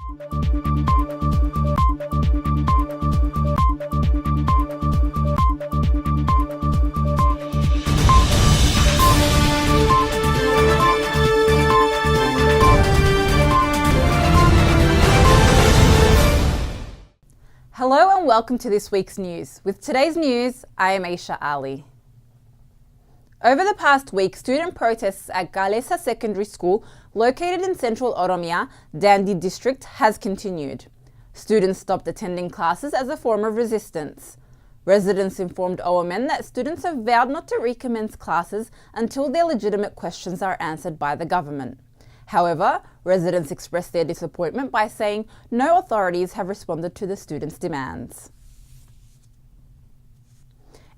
Hello and welcome to this week's news. With today's news, I am Aisha Ali. Over the past week, student protests at Galesa Secondary School, located in central Oromia, Dandi district, has continued. Students stopped attending classes as a form of resistance. Residents informed OMN that students have vowed not to recommence classes until their legitimate questions are answered by the government. However, residents expressed their disappointment by saying no authorities have responded to the students' demands.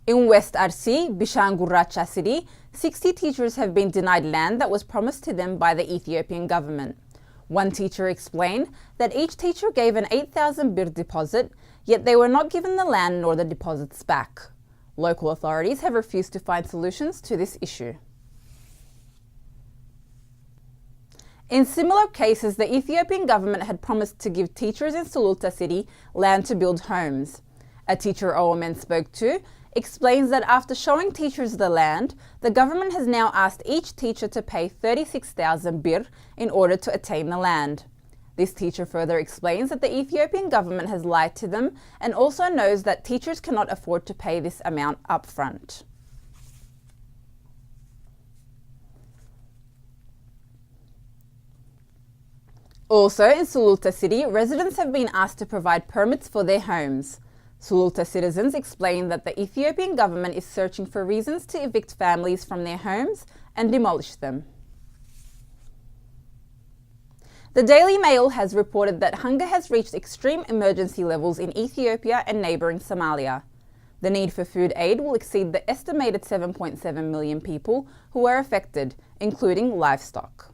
In West Arsi, Bishanguracha city, 60 teachers have been denied land that was promised to them by the Ethiopian government. One teacher explained that each teacher gave an 8,000 birr deposit, yet they were not given the land nor the deposits back. Local authorities have refused to find solutions to this issue. In similar cases, the Ethiopian government had promised to give teachers in Sululta city land to build homes. A teacher OMN spoke to explains that after showing teachers the land, the government has now asked each teacher to pay 36,000 birr in order to attain the land. This teacher further explains that the Ethiopian government has lied to them and also knows that teachers cannot afford to pay this amount up front. Also, in Sululta city, residents have been asked to provide permits for their homes. Sululta citizens explain that the Ethiopian government is searching for reasons to evict families from their homes and demolish them. The Daily Mail has reported that hunger has reached extreme emergency levels in Ethiopia and neighbouring Somalia. The need for food aid will exceed the estimated 7.7 million people who are affected, including livestock.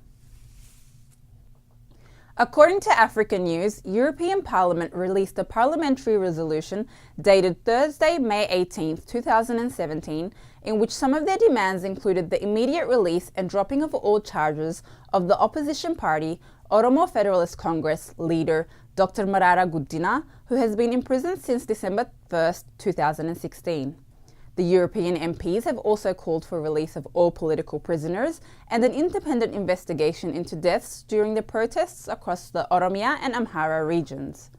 According to Africa News, European Parliament released a parliamentary resolution dated Thursday, May 18, 2017, in which some of their demands included the immediate release and dropping of all charges of the opposition party, Oromo Federalist Congress leader Dr. Marara Guddina, who has been imprisoned since December 1, 2016. The European MPs have also called for release of all political prisoners and an independent investigation into deaths during the protests across the Oromia and Amhara regions.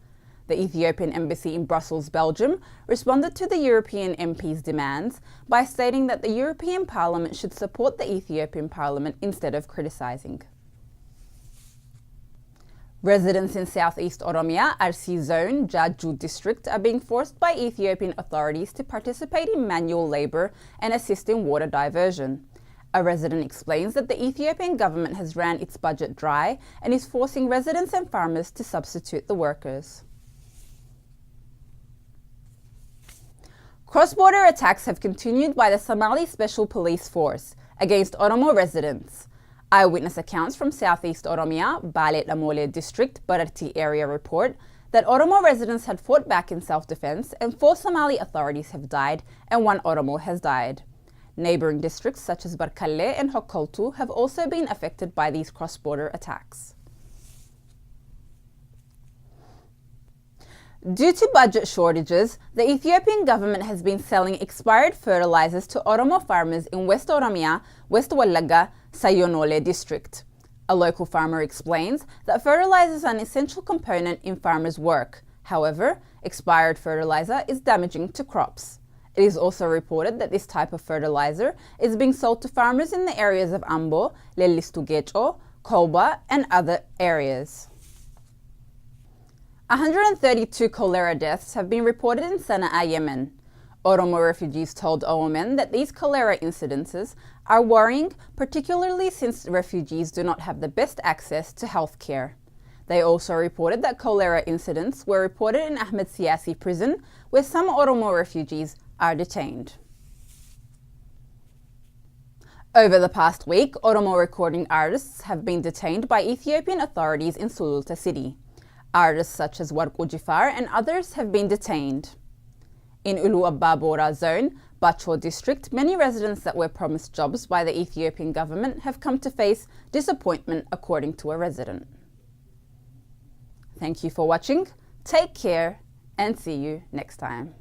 The Ethiopian embassy in Brussels, Belgium, responded to the European MPs' demands by stating that the European Parliament should support the Ethiopian Parliament instead of criticising. Residents in southeast Oromia, Arsi Zone, Jajju district are being forced by Ethiopian authorities to participate in manual labour and assist in water diversion. A resident explains that the Ethiopian government has ran its budget dry and is forcing residents and farmers to substitute the workers. Cross-border attacks have continued by the Somali Special Police Force against Oromo residents. Eyewitness accounts from southeast Oromia, Bale Lamole district, Barati area report that Oromo residents had fought back in self-defense and 4 Somali authorities have died and 1 Oromo has died. Neighbouring districts such as Barkalle and Hokoltu have also been affected by these cross-border attacks. Due to budget shortages, the Ethiopian government has been selling expired fertilizers to Oromo farmers in West Oromia, West Wallagga, Sayonole district. A local farmer explains that fertilizer is an essential component in farmers' work. However, expired fertilizer is damaging to crops. It is also reported that this type of fertilizer is being sold to farmers in the areas of Ambo, Lellistugecho, Kolba, and other areas. 132 cholera deaths have been reported in Sana'a, Yemen. Oromo refugees told OMN that these cholera incidences are worrying, particularly since refugees do not have the best access to health care. They also reported that cholera incidents were reported in Ahmed Siasi prison, where some Oromo refugees are detained. Over the past week, Oromo recording artists have been detained by Ethiopian authorities in Sululta city. Artists such as Warqu Jifar and others have been detained. In Ulu Abba Bora zone, Bacho district, many residents that were promised jobs by the Ethiopian government have come to face disappointment, according to a resident. Thank you for watching, take care, and see you next time.